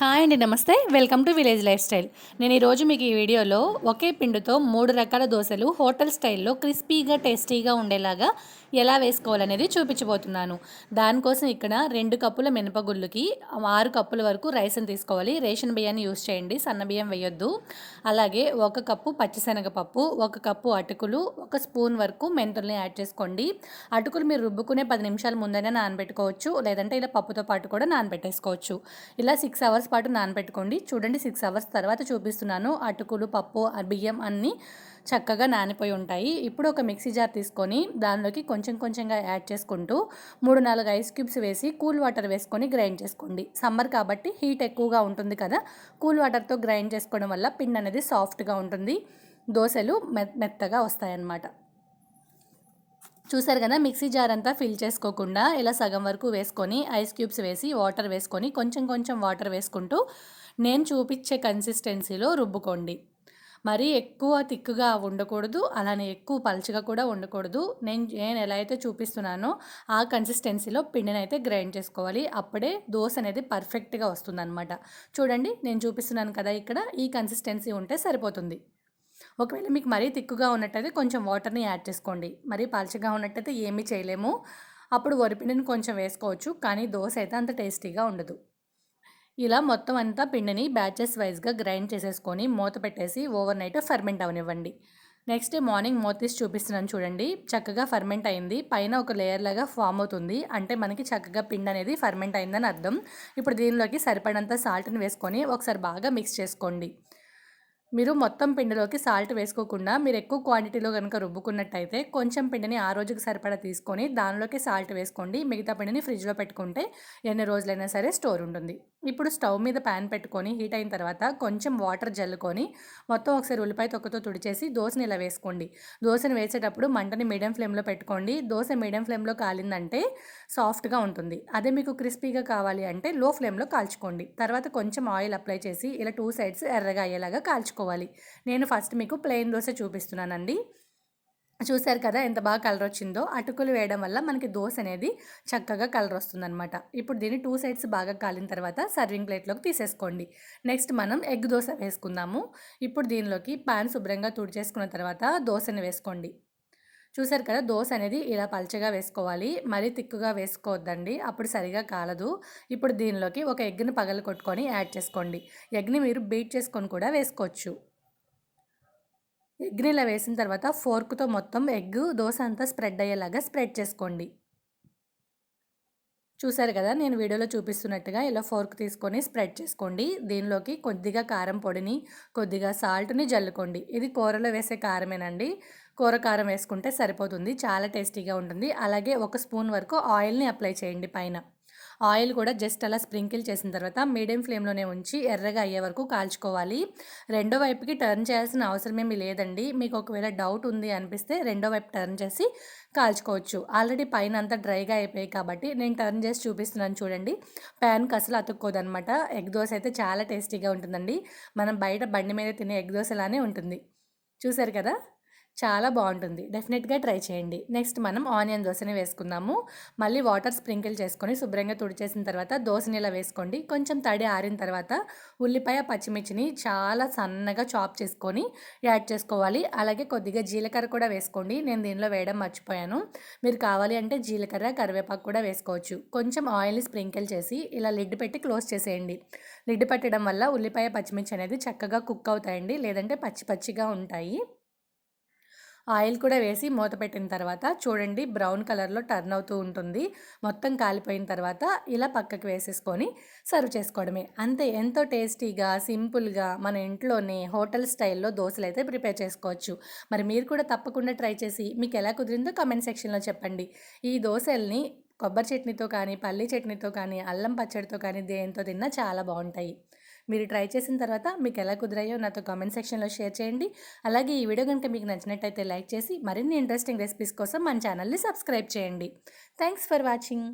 Hi అండి, నమస్తే. Welcome to village life style. నేను ఈరోజు మీకు ఈ వీడియోలో ఒకే పిండితో 3 రకాల దోశలు హోటల్ స్టైల్లో క్రిస్పీగా టేస్టీగా ఉండేలాగా ఎలా వేసుకోవాలనేది చూపించబోతున్నాను. దానికోసం ఇక్కడ 2 కప్పుల మినపగుళ్ళుకి 6 కప్పుల వరకు రైస్ని తీసుకోవాలి. రేషన్ బియ్యాన్ని యూస్ చేయండి, సన్న బియ్యం వేయొద్దు. అలాగే 1 కప్పు పచ్చిశనగపప్పు, 1 కప్పు అటుకులు, 1 స్పూన్ వరకు మెంతుల్ని యాడ్ చేసుకోండి. అటుకులు మీరు రుబ్బుకునే 10 నిమిషాల ముందైనా నానబెట్టుకోవచ్చు, లేదంటే ఇలా పప్పుతో పాటు కూడా నానబెట్టేసుకోవచ్చు. ఇలా 6 అవర్స్ పాటు నానబెట్టుకోండి. చూడండి, 6 అవర్స్ తర్వాత చూపిస్తున్నాను. అటుకులు, పప్పు, బియ్యం అన్నీ చక్కగా నానిపోయి ఉంటాయి. ఇప్పుడు ఒక మిక్సీ జార్ తీసుకొని దానిలోకి కొంచెం కొంచెంగా యాడ్ చేసుకుంటూ 3-4 ఐస్ క్యూబ్స్ వేసి కూల్ వాటర్ వేసుకొని గ్రైండ్ చేసుకోండి. సమ్మర్ కాబట్టి హీట్ ఎక్కువగా ఉంటుంది కదా, కూల్ వాటర్తో గ్రైండ్ చేసుకోవడం వల్ల పిండి అనేది సాఫ్ట్గా ఉంటుంది, దోశలు మెత్తగా వస్తాయన్నమాట. చూసారు కదా, మిక్సీ జార్ అంతా ఫిల్ చేసుకోకుండా ఇలా సగం వరకు వేసుకొని ఐస్ క్యూబ్స్ వేసి వాటర్ వేసుకొని కొంచెం కొంచెం వాటర్ వేసుకుంటూ నేను చూపించే కన్సిస్టెన్సీలో రుబ్బుకోండి. మరీ ఎక్కువ థిక్గా ఉండకూడదు, అలానే ఎక్కువ పలుచగా కూడా ఉండకూడదు. నేను ఎలా అయితే చూపిస్తున్నానో ఆ కన్సిస్టెన్సీలో పిండిని అయితే గ్రైండ్ చేసుకోవాలి. అప్పుడే దోశ అనేది పర్ఫెక్ట్గా వస్తుందన్నమాట. చూడండి, నేను చూపిస్తున్నాను కదా, ఇక్కడ ఈ కన్సిస్టెన్సీ ఉంటే సరిపోతుంది. ఒకవేళ మీకు మరీ తిక్కుగా ఉన్నట్టయితే కొంచెం వాటర్ని యాడ్ చేసుకోండి. మరీ పలచగా ఉన్నట్టయితే ఏమీ చేయలేము. అప్పుడు వరిపిండిని కొంచెం వేసుకోవచ్చు, కానీ దోశ అయితే అంత టేస్టీగా ఉండదు. ఇలా మొత్తం అంతా పిండిని బ్యాచెస్ వైజ్గా గ్రైండ్ చేసేసుకొని మూత పెట్టేసి ఓవర్ నైట్ ఫర్మెంట్ అవనివ్వండి. నెక్స్ట్ డే మార్నింగ్ మూత తీసి చూపిస్తున్నాను చూడండి, చక్కగా ఫర్మెంట్ అయింది. పైన ఒక లేయర్ లాగా ఫామ్ అవుతుంది, అంటే మనకి చక్కగా పిండి అనేది ఫర్మెంట్ అయిందని అర్థం. ఇప్పుడు దీనిలోకి సరిపడంత సాల్ట్ని వేసుకొని ఒకసారి బాగా మిక్స్ చేసుకోండి. మీరు మొత్తం పిండిలోకి సాల్ట్ వేసుకోకుండా మీరు ఎక్కువ క్వాంటిటీలో కనుక రుబ్బుకున్నట్టయితే కొంచెం పిండిని ఆ రోజుకి సరిపడా తీసుకొని దానిలోకి సాల్ట్ వేసుకోండి. మిగతా పిండిని ఫ్రిడ్జ్లో పెట్టుకుంటే ఎన్ని రోజులైనా సరే స్టోర్ ఉంటుంది. ఇప్పుడు స్టవ్ మీద ప్యాన్ పెట్టుకొని హీట్ అయిన తర్వాత కొంచెం వాటర్ జల్లుకొని మొత్తం ఒకసారి ఉల్లిపాయ తొక్కతో తుడిచేసి దోశని ఇలా వేసుకోండి. దోశని వేసేటప్పుడు మంటని మీడియం ఫ్లేమ్లో పెట్టుకోండి. దోశ మీడియం ఫ్లేమ్లో కాలిందంటే సాఫ్ట్గా ఉంటుంది. అదే మీకు క్రిస్పీగా కావాలి అంటే లో ఫ్లేమ్లో కాల్చుకోండి. తర్వాత కొంచెం ఆయిల్ అప్లై చేసి ఇలా 2 సైడ్స్ ఎర్రగా అయ్యేలాగా కాల్చుకోవాలి. నేను ఫస్ట్ మీకు ప్లెయిన్ దోశ చూపిస్తున్నానండి. చూశారు కదా ఎంత బాగా కలర్ వచ్చిందో. అటుకులు వేయడం వల్ల మనకి దోశ అనేది చక్కగా కలర్ వస్తుందన్నమాట. ఇప్పుడు దీన్ని 2 సైడ్స్ బాగా కాలిన తర్వాత సర్వింగ్ ప్లేట్లోకి తీసేసుకోండి. నెక్స్ట్ మనం ఎగ్ దోశ వేసుకుందాము. ఇప్పుడు దీనిలోకి పాన్ శుభ్రంగా తుడిచేసుకున్న తర్వాత దోశని వేసుకోండి. చూసారు కదా, దోశ అనేది ఇలా పల్చగా వేసుకోవాలి, మరీ తిక్కుగా వేసుకోవద్దండి, అప్పుడు సరిగా కాలదు. ఇప్పుడు దీనిలోకి ఒక ఎగ్ని పగలగొట్టుకొని యాడ్ చేసుకోండి. ఎగ్ని మీరు బీట్ చేసుకొని కూడా వేసుకోవచ్చు. ఎగ్ని ఇలా వేసిన తర్వాత ఫోర్క్తో మొత్తం ఎగ్ దోశ అంతా స్ప్రెడ్ అయ్యేలాగా స్ప్రెడ్ చేసుకోండి. చూసారు కదా, నేను వీడియోలో చూపిస్తున్నట్టుగా ఇలా ఫోర్క్ తీసుకొని స్ప్రెడ్ చేసుకోండి. దీనిలోకి కొద్దిగా కారం పొడిని, కొద్దిగా సాల్ట్ని జల్లుకోండి. ఇది కూరలో వేసే కారమేనండి, కూర కారం వేసుకుంటే సరిపోతుంది, చాలా టేస్టీగా ఉంటుంది. అలాగే 1 స్పూన్ వరకు ఆయిల్ని అప్లై చేయండి పైన. ఆయిల్ కూడా జస్ట్ అలా స్ప్రింకిల్ చేసిన తర్వాత మీడియం ఫ్లేమ్లోనే ఉంచి ఎర్రగా అయ్యే వరకు కాల్చుకోవాలి. రెండో వైపుకి టర్న్ చేయాల్సిన అవసరం ఏమీ లేదండి. మీకు ఒకవేళ డౌట్ ఉంది అనిపిస్తే రెండో వైపు టర్న్ చేసి కాల్చుకోవచ్చు. ఆల్రెడీ పైన అంతా డ్రైగా అయిపోయాయి కాబట్టి నేను టర్న్ చేసి చూపిస్తున్నాను చూడండి. ప్యాన్కి అసలు అతుక్కోదనమాట. ఎగ్ దోశ అయితే చాలా టేస్టీగా ఉంటుందండి. మనం బయట బండి మీద తినే ఎగ్ దోశలానే ఉంటుంది. చూసారు కదా, చాలా బాగుంటుంది, డెఫినెట్గా ట్రై చేయండి. నెక్స్ట్ మనం ఆనియన్ దోశని వేసుకుందాము. మళ్ళీ వాటర్ స్ప్రింకిల్ చేసుకొని శుభ్రంగా తుడిచేసిన తర్వాత దోశని ఇలా వేసుకోండి. కొంచెం తడి ఆరిన తర్వాత ఉల్లిపాయ, పచ్చిమిర్చిని చాలా సన్నగా చాప్ చేసుకొని యాడ్ చేసుకోవాలి. అలాగే కొద్దిగా జీలకర్ర కూడా వేసుకోండి. నేను దీనిలో వేయడం మర్చిపోయాను, మీరు కావాలి అంటే జీలకర్ర, కరివేపాకు కూడా వేసుకోవచ్చు. కొంచెం ఆయిల్ని స్ప్రింకిల్ చేసి ఇలా లిడ్ పెట్టి క్లోజ్ చేసేయండి. లిడ్ పెట్టడం వల్ల ఉల్లిపాయ, పచ్చిమిర్చి అనేది చక్కగా కుక్ అవుతాయండి, లేదంటే పచ్చి పచ్చిగా ఉంటాయి. ఆయిల్ కూడా వేసి మూత పెట్టిన తర్వాత చూడండి, బ్రౌన్ కలర్లో టర్న్ అవుతూ ఉంటుంది. మొత్తం కాలిపోయిన తర్వాత ఇలా పక్కకి వేసేసుకొని సర్వ్ చేసుకోవడమే. అంతే, ఎంతో టేస్టీగా సింపుల్గా మన ఇంట్లోనే హోటల్ స్టైల్లో దోశలు అయితే ప్రిపేర్ చేసుకోవచ్చు. మరి మీరు కూడా తప్పకుండా ట్రై చేసి మీకు ఎలా కుదిరిందో కామెంట్ సెక్షన్లో చెప్పండి. ఈ దోశల్ని కొబ్బరి చట్నీతో కానీ, పల్లీ చట్నీతో కానీ, అల్లం పచ్చడితో కానీ దేంతో తిన్నా చాలా బాగుంటాయి. మీరు ట్రై చేసిన తర్వాత మీకు ఎలా కుదిరాయో నాతో కామెంట్ సెక్షన్లో షేర్ చేయండి. అలాగే ఈ వీడియో కనుక మీకు నచ్చినట్టయితే లైక్ చేసి మరిన్ని ఇంట్రెస్టింగ్ రెసిపీస్ కోసం మన ఛానల్ని సబ్స్క్రైబ్ చేయండి. Thanks for watching.